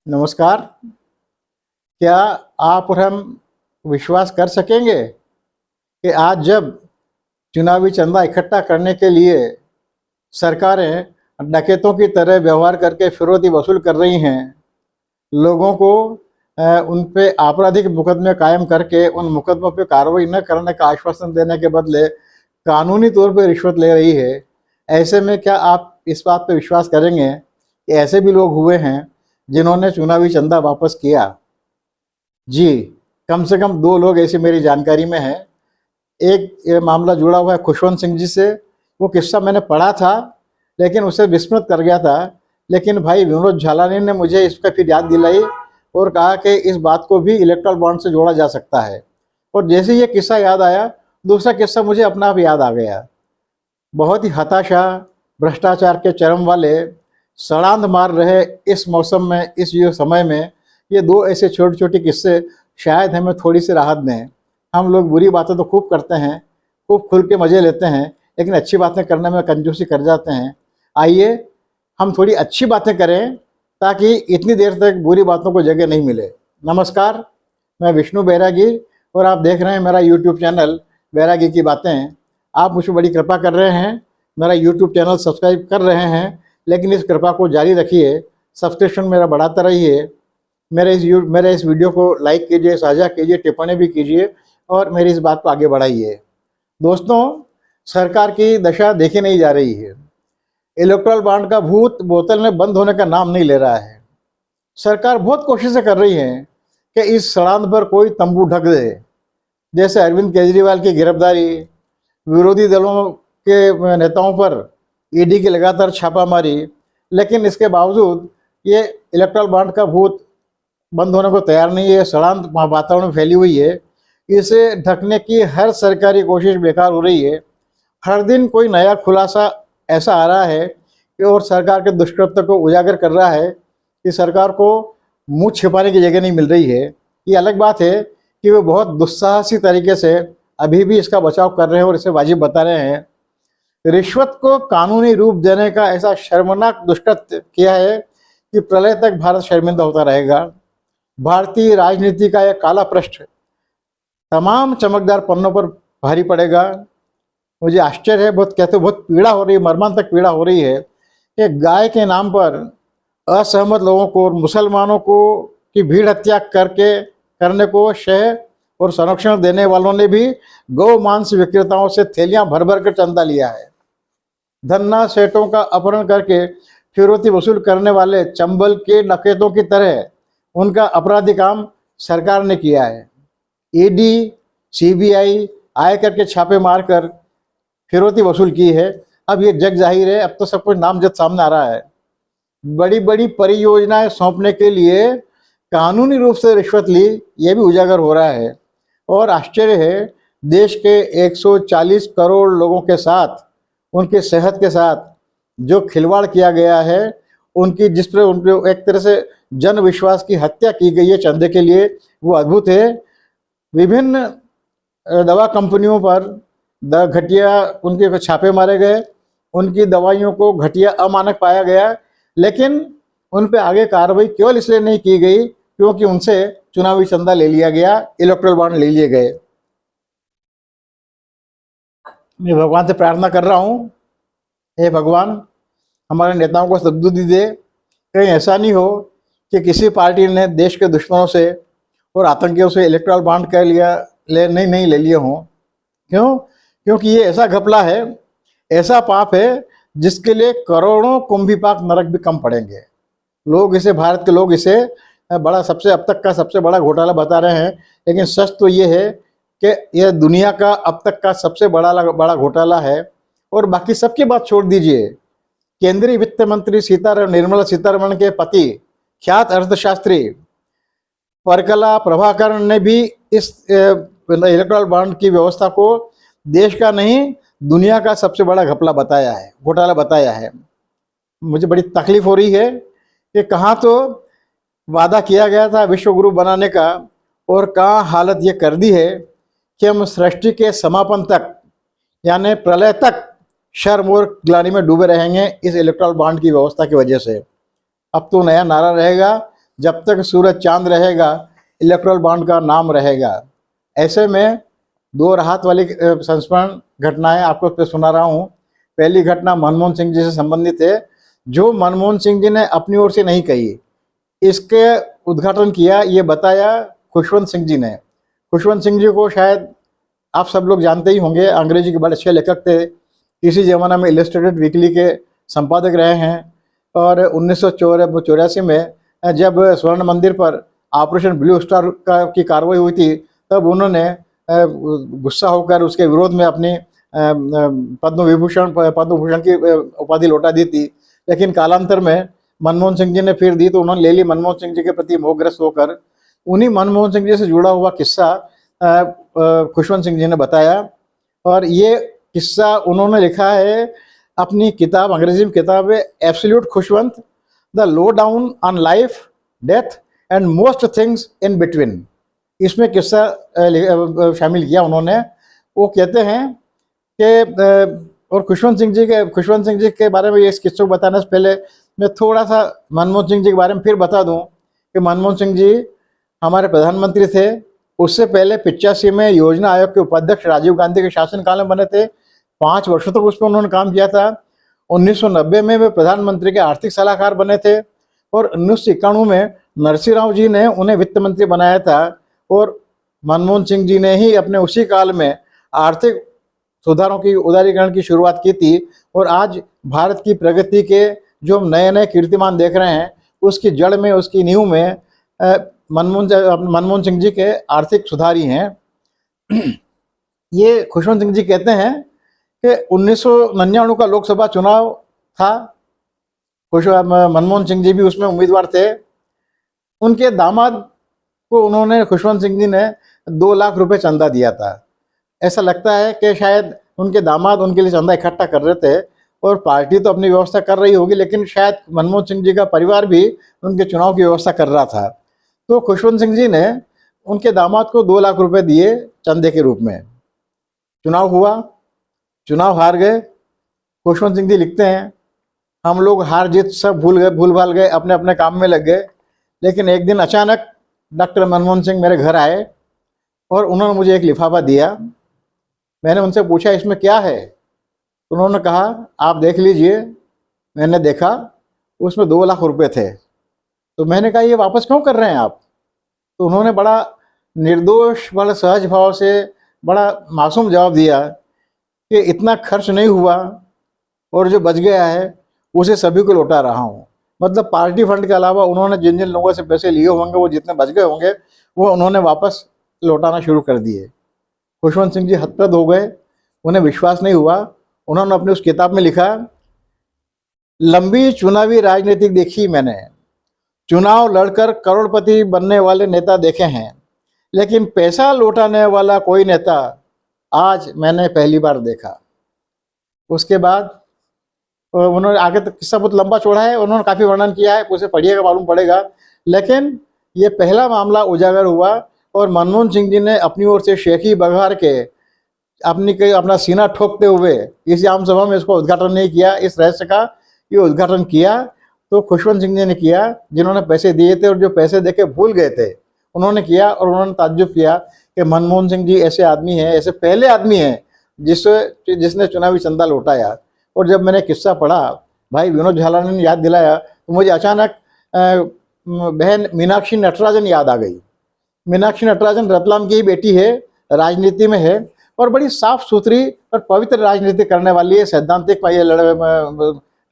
नमस्कार। क्या आप और हम विश्वास कर सकेंगे कि आज जब चुनावी चंदा इकट्ठा करने के लिए सरकारें डकैतों की तरह व्यवहार करके फिरौती वसूल कर रही हैं, लोगों को उन पे आपराधिक मुकदमे कायम करके उन मुकदमों पे कार्रवाई न करने का आश्वासन देने के बदले कानूनी तौर पे रिश्वत ले रही है। ऐसे में क्या आप इस बात पे विश्वास करेंगे कि ऐसे भी लोग हुए हैं जिन्होंने चुनावी चंदा वापस किया? जी, कम से कम 2 लोग ऐसे मेरी जानकारी में हैं। एक ये मामला जुड़ा हुआ है खुशवंत सिंह जी से। वो किस्सा मैंने पढ़ा था, लेकिन उसे विस्मृत कर गया था। लेकिन भाई विनोद झालानी ने मुझे इसका फिर याद दिलाई और कहा कि इस बात को भी इलेक्टोरल बॉन्ड से जोड़ा जा सकता है। और जैसे ही ये किस्सा याद आया, दूसरा किस्सा मुझे अपना आप याद आ गया। बहुत ही हताशा, भ्रष्टाचार के चरम वाले, सड़ांध मार रहे इस मौसम में, इस ये समय में, ये 2 ऐसे छोटे-छोटे किस्से शायद हमें थोड़ी-सी राहत दें। हम लोग बुरी बातें तो खूब करते हैं, खूब खुल के मज़े लेते हैं, लेकिन अच्छी बातें करने में कंजूसी कर जाते हैं। आइए, हम थोड़ी अच्छी बातें करें, ताकि इतनी देर तक बुरी बातों को जगह नहीं मिले। नमस्कार, मैं विष्णु बैरागी और आप देख रहे हैं मेरा यूट्यूब चैनल बैरागी की बातें। आप मुझ पे बड़ी कृपा कर रहे हैं, मेरा यूट्यूब चैनल सब्सक्राइब कर रहे हैं, लेकिन इस कृपा को जारी रखिए, सब्सक्रिप्शन मेरा बढ़ाते रहिए। मेरे इस वीडियो को लाइक कीजिए, साझा कीजिए, टिप्पणी भी कीजिए और मेरी इस बात को आगे बढ़ाइए। दोस्तों, सरकार की दशा देखी नहीं जा रही है। इलेक्टोरल बॉन्ड का भूत बोतल में बंद होने का नाम नहीं ले रहा है। सरकार बहुत कोशिशें कर रही है कि इस सड़ांध पर कोई तंबू ढक दे। जैसे अरविंद केजरीवाल की गिरफ्तारी, विरोधी दलों के नेताओं पर ईडी की लगातार छापामारी, लेकिन इसके बावजूद ये इलेक्टोरल बॉन्ड का भूत बंद होने को तैयार नहीं है। सड़ांध वातावरण में फैली हुई है। इसे ढकने की हर सरकारी कोशिश बेकार हो रही है। हर दिन कोई नया खुलासा ऐसा आ रहा है कि और सरकार के दुष्कृत्य को उजागर कर रहा है कि सरकार को मुंह छिपाने की जगह नहीं मिल रही है। ये अलग बात है कि वो बहुत दुस्साहसी तरीके से अभी भी इसका बचाव कर रहे हैं और इसे वाजिब बता रहे हैं। रिश्वत को कानूनी रूप देने का ऐसा शर्मनाक दुष्कृत्य किया है कि प्रलय तक भारत शर्मिंदा होता रहेगा। भारतीय राजनीति का यह काला पृष्ठ तमाम चमकदार पन्नों पर भारी पड़ेगा। मुझे आश्चर्य है, बहुत कहते बहुत पीड़ा हो रही है, मर्मांतक पीड़ा हो रही है कि गाय के नाम पर असहमत लोगों को और मुसलमानों को की भीड़ हत्या करने को शह और संरक्षण देने वालों ने भी गौ मांस विक्रेताओं से थैलियां भर भर कर चंदा लिया है। धन्ना सेठों का अपहरण करके फिरौती वसूल करने वाले चंबल के डकैतों की तरह उनका अपराधी काम सरकार ने किया है। ईडी, सीबीआई आयकर के छापे मारकर फिरौती वसूल की है। अब ये जग जाहिर है, अब तो सब कुछ नामजद सामने आ रहा है। बड़ी बड़ी परियोजनाएं सौंपने के लिए कानूनी रूप से रिश्वत ली, ये भी उजागर हो रहा है। और आश्चर्य है, देश के 140 करोड़ लोगों के साथ, उनकी सेहत के साथ जो खिलवाड़ किया गया है, उनकी जिस पर उनके एक तरह से जन विश्वास की हत्या की गई है चंदे के लिए, वो अद्भुत है। विभिन्न दवा कंपनियों पर घटिया उनके छापे मारे गए, उनकी दवाइयों को घटिया अमानक पाया गया, लेकिन उन पे आगे कार्रवाई केवल इसलिए नहीं की गई क्योंकि उनसे चुनावी चंदा ले लिया गया, इलेक्टोरल बॉन्ड ले लिए गए। मैं भगवान से प्रार्थना कर रहा हूँ, हे भगवान, हमारे नेताओं को सद्बुद्धि दे। कहीं ऐसा नहीं हो कि किसी पार्टी ने देश के दुश्मनों से और आतंकियों से इलेक्टोरल बॉन्ड कर लिया, नहीं ले लिए हों। क्यों? क्योंकि ये ऐसा घपला है, ऐसा पाप है जिसके लिए करोड़ों कुंभी पाक नरक भी कम पड़ेंगे। लोग इसे, भारत के लोग इसे बड़ा, अब तक का सबसे बड़ा घोटाला बता रहे हैं, लेकिन सच तो ये है कि यह दुनिया का अब तक का सबसे बड़ा घोटाला है। और बाकी सबकी बात छोड़ दीजिए, केंद्रीय वित्त मंत्री निर्मला सीतारमण के पति, ख्यात अर्थशास्त्री परकला प्रभाकरण ने भी इस इलेक्टोरल बॉन्ड की व्यवस्था को देश का नहीं, दुनिया का सबसे बड़ा घपला बताया है, घोटाला बताया है। मुझे बड़ी तकलीफ हो रही है कि कहाँ तो वादा किया गया था विश्व गुरु बनाने का, और कहाँ हालत ये कर दी है कि हम सृष्टि के समापन तक, यानी प्रलय तक शर्म और ग्लानि में डूबे रहेंगे इस इलेक्टोरल बॉन्ड की व्यवस्था की वजह से। अब तो नया नारा रहेगा, जब तक सूरज चांद रहेगा इलेक्ट्रल बॉन्ड का नाम रहेगा। ऐसे में दो राहत वाली संस्मरण घटनाएं आपको सुना रहा हूँ। पहली घटना मनमोहन सिंह जी से संबंधित है, जो मनमोहन सिंह जी ने अपनी ओर से नहीं कही। इसके उद्घाटन किया, ये बताया खुशवंत सिंह जी ने। खुशवंत सिंह जी को शायद आप सब लोग जानते ही होंगे, अंग्रेजी के बड़े अच्छे लेखक थे। इसी ज़माना में इलस्ट्रेटेड वीकली के संपादक रहे हैं और 1984 में जब स्वर्ण मंदिर पर ऑपरेशन ब्लू स्टार की कार्रवाई हुई थी, तब उन्होंने गुस्सा होकर उसके विरोध में अपनी पद्म भूषण की उपाधि लौटा दी थी। लेकिन कालांतर में मनमोहन सिंह जी ने फिर दी तो उन्होंने ले ली। मनमोहन सिंह जी के प्रति मोहग्रस्त होकर उन्हीं मनमोहन सिंह जी से जुड़ा हुआ किस्सा खुशवंत सिंह जी ने बताया, और ये किस्सा उन्होंने लिखा है अपनी किताब, अंग्रेजी में किताब है absolute Khushwant, the low down on life, death and most things in between. इसमें किस्सा शामिल किया उन्होंने। वो कहते हैं कि और खुशवंत सिंह जी के बारे में इस किस्से को बताने से पहले मैं थोड़ा सा मनमोहन सिंह जी के बारे में फिर बता दूं कि मनमोहन सिंह जी हमारे प्रधानमंत्री थे। उससे पहले 85 में योजना आयोग के उपाध्यक्ष राजीव गांधी के शासनकाल में बने थे। 5 वर्षों तक उस पर उन्होंने काम किया था। 1990 में वे प्रधानमंत्री के आर्थिक सलाहकार बने थे और 1991 में नरसिंह राव जी ने उन्हें वित्त मंत्री बनाया था। और मनमोहन सिंह जी ने ही अपने उसी काल में आर्थिक सुधारों की उदारीकरण की शुरुआत की थी। और आज भारत की प्रगति के जो हम नए नए कीर्तिमान देख रहे हैं, उसकी जड़ में, उसकी नींव में मनमोहन सिंह जी के आर्थिक सुधार ही हैं। ये खुशवंत सिंह जी कहते हैं कि 1999 का लोकसभा चुनाव था, मनमोहन सिंह जी भी उसमें उम्मीदवार थे। उनके दामाद को उन्होंने, खुशवंत सिंह जी ने 2 लाख रुपए चंदा दिया था। ऐसा लगता है कि शायद उनके दामाद उनके लिए चंदा इकट्ठा कर रहे थे और पार्टी तो अपनी व्यवस्था कर रही होगी, लेकिन शायद मनमोहन सिंह जी का परिवार भी उनके चुनाव की व्यवस्था कर रहा था। तो खुशवंत सिंह जी ने उनके दामाद को 2 लाख रुपए दिए चंदे के रूप में। चुनाव हुआ, चुनाव हार गए। खुशवंत सिंह जी लिखते हैं, हम लोग हार जीत सब भूल भाल गए, अपने अपने काम में लग गए। लेकिन एक दिन अचानक डॉक्टर मनमोहन सिंह मेरे घर आए और उन्होंने मुझे एक लिफाफा दिया। मैंने उनसे पूछा इसमें क्या है? उन्होंने कहा आप देख लीजिए। मैंने देखा, उसमें 2 लाख रुपए थे। तो मैंने कहा ये वापस क्यों कर रहे हैं आप? तो उन्होंने बड़ा निर्दोष, बड़ा सहज भाव से, बड़ा मासूम जवाब दिया कि इतना खर्च नहीं हुआ और जो बच गया है उसे सभी को लौटा रहा हूँ। मतलब पार्टी फंड के अलावा उन्होंने जिन जिन लोगों से पैसे लिए होंगे, वो जितने बच गए होंगे, वो उन्होंने वापस लौटाना शुरू कर दिए। खुशवंत सिंह जी हतप्रभ हो गए, उन्हें विश्वास नहीं हुआ। उन्होंने अपनी उस किताब में लिखा, लंबी चुनावी राजनीति देखी मैंने, चुनाव लड़कर करोड़पति बनने वाले नेता देखे हैं, लेकिन पैसा लौटाने वाला कोई नेता आज मैंने पहली बार देखा। उसके बाद उन्होंने आगे तक किस्सा बहुत लंबा चौड़ा है, उन्होंने काफ़ी वर्णन किया है, उसे पढ़िएगा मालूम पड़ेगा। लेकिन ये पहला मामला उजागर हुआ और मनमोहन सिंह जी ने अपनी ओर से शेखी बघार के अपना सीना ठोकते हुए इस आम सभा में इसको उद्घाटन नहीं किया, इस रहस्य का ये उद्घाटन किया तो खुशवंत सिंह जी ने किया, जिन्होंने पैसे दिए थे और जो पैसे देके भूल गए थे, उन्होंने किया। और उन्होंने ताज्जुब किया कि मनमोहन सिंह जी ऐसे आदमी हैं, ऐसे पहले आदमी हैं जिसने चुनावी चंदा लौटाया। और जब मैंने किस्सा पढ़ा, भाई विनोद झालानी ने याद दिलाया, तो मुझे अचानक बहन मीनाक्षी नटराजन याद आ गई। मीनाक्षी नटराजन रतलाम की ही बेटी है, राजनीति में है और बड़ी साफ सुथरी और पवित्र राजनीति करने वाली है, सैद्धांतिक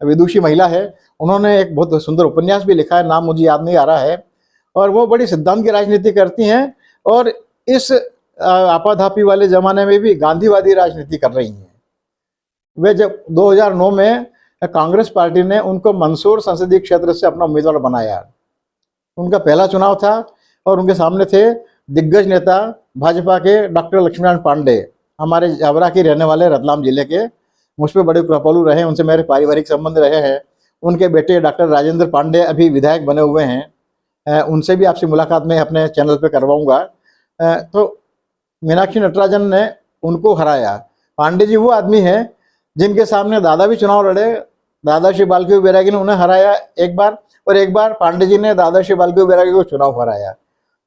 विदुषी महिला है। उन्होंने एक बहुत सुंदर उपन्यास भी लिखा है, नाम मुझे याद नहीं आ रहा है। और वो बड़ी सिद्धांत की राजनीति करती हैं और इस आपाधापी वाले ज़माने में भी गांधीवादी राजनीति कर रही हैं। वे जब 2009 में कांग्रेस पार्टी ने उनको मंदसौर संसदीय क्षेत्र से अपना उम्मीदवार बनाया, उनका पहला चुनाव था और उनके सामने थे दिग्गज नेता भाजपा के डॉक्टर लक्ष्मीनारायण पांडे, हमारे जावरा के रहने वाले, रतलाम जिले के। मुझ पर बड़े कृपालु रहे, उनसे मेरे पारिवारिक संबंध रहे हैं। उनके बेटे डॉक्टर राजेंद्र पांडे अभी विधायक बने हुए हैं, उनसे भी आपसे मुलाकात मैं अपने चैनल पे करवाऊंगा। तो मीनाक्षी नटराजन ने उनको हराया। पांडे जी वो आदमी हैं जिनके सामने दादा भी चुनाव लड़े, दादा श्री बालकी बैरागी ने उन्हें हराया एक बार, और एक बार पांडे जी ने दादाश्री बाल्की बैरागी को चुनाव हराया।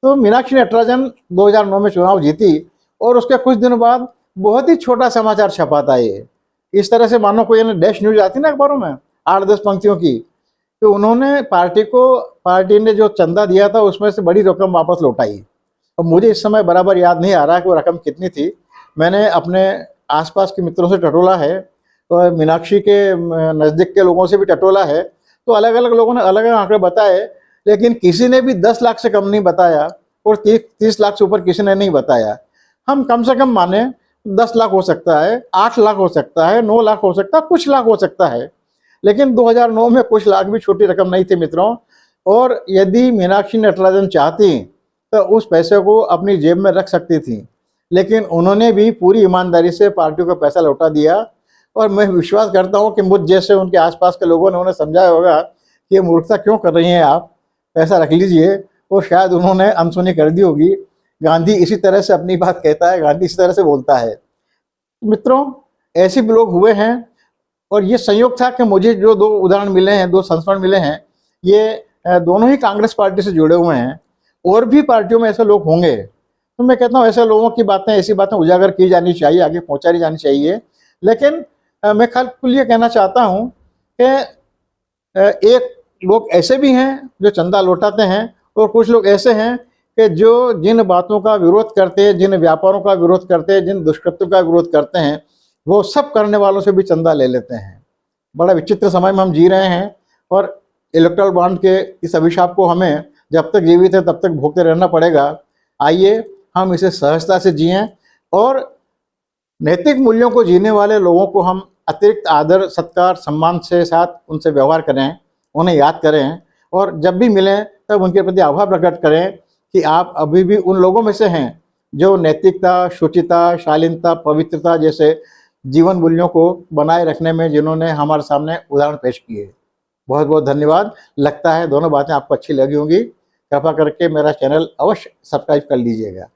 तो मीनाक्षी नटराजन 2009 में चुनाव जीती और उसके कुछ दिनों बाद बहुत ही छोटा समाचार छपा था ये, इस तरह से मानो कोई डैश न्यूज आती ना अखबारों में 8-10 पंक्तियों की, तो उन्होंने पार्टी ने जो चंदा दिया था उसमें से बड़ी रकम वापस लौटाई। अब मुझे इस समय बराबर याद नहीं आ रहा कि वो रकम कितनी थी। मैंने अपने आसपास के मित्रों से टटोला है और मीनाक्षी के नज़दीक के लोगों से भी टटोला है, तो अलग अलग लोगों ने अलग अलग आंकड़े बताए, लेकिन किसी ने भी 10 लाख से कम नहीं बताया और 30 लाख से ऊपर किसी ने नहीं बताया। हम कम से कम माने 10 लाख हो सकता है, 8 लाख हो सकता है, 9 लाख हो सकता है, कुछ लाख हो सकता है, लेकिन 2009 में कुछ लाख भी छोटी रकम नहीं थी मित्रों। और यदि मीनाक्षी नटराजन चाहती तो उस पैसे को अपनी जेब में रख सकती थी, लेकिन उन्होंने भी पूरी ईमानदारी से पार्टी को पैसा लौटा दिया। और मैं विश्वास करता हूँ कि मुझ जैसे उनके आसपास के लोगों ने उन्हें समझाया होगा कि ये मूर्खता क्यों कर रही हैं आप, पैसा रख लीजिए, और शायद उन्होंने अनसुनी कर दी होगी। गांधी इसी तरह से अपनी बात कहता है, गांधी इसी तरह से बोलता है। मित्रों, ऐसे भी लोग हुए हैं और ये संयोग था कि मुझे जो 2 उदाहरण मिले हैं, 2 संस्मरण मिले हैं, ये दोनों ही कांग्रेस पार्टी से जुड़े हुए हैं। और भी पार्टियों में ऐसे लोग होंगे, तो मैं कहता हूँ ऐसे लोगों की बातें, ऐसी बातें उजागर की जानी चाहिए, आगे पहुँचाई जानी चाहिए। लेकिन मैं खाली ये कहना चाहता हूँ कि एक लोग ऐसे भी हैं जो चंदा लौटाते हैं और कुछ लोग ऐसे हैं कि जो जिन बातों का विरोध करते हैं, जिन व्यापारों का विरोध करते हैं, जिन दुष्कृत्यों का विरोध करते हैं, वो सब करने वालों से भी चंदा ले लेते हैं। बड़ा विचित्र समय में हम जी रहे हैं और इलेक्टोरल बॉन्ड के इस अभिशाप को हमें जब तक जीवित है तब तक भोगते रहना पड़ेगा। आइए हम इसे सहजता से जिएं और नैतिक मूल्यों को जीने वाले लोगों को हम अतिरिक्त आदर, सत्कार, सम्मान से साथ उनसे व्यवहार करें, उन्हें याद करें और जब भी मिलें तब उनके प्रति आभार प्रकट करें कि आप अभी भी उन लोगों में से हैं जो नैतिकता, शुचिता, शालीनता, पवित्रता जैसे जीवन मूल्यों को बनाए रखने में जिन्होंने हमारे सामने उदाहरण पेश किए। बहुत बहुत धन्यवाद। लगता है दोनों बातें आपको अच्छी लगी होंगी। कृपा करके मेरा चैनल अवश्य सब्सक्राइब कर लीजिएगा।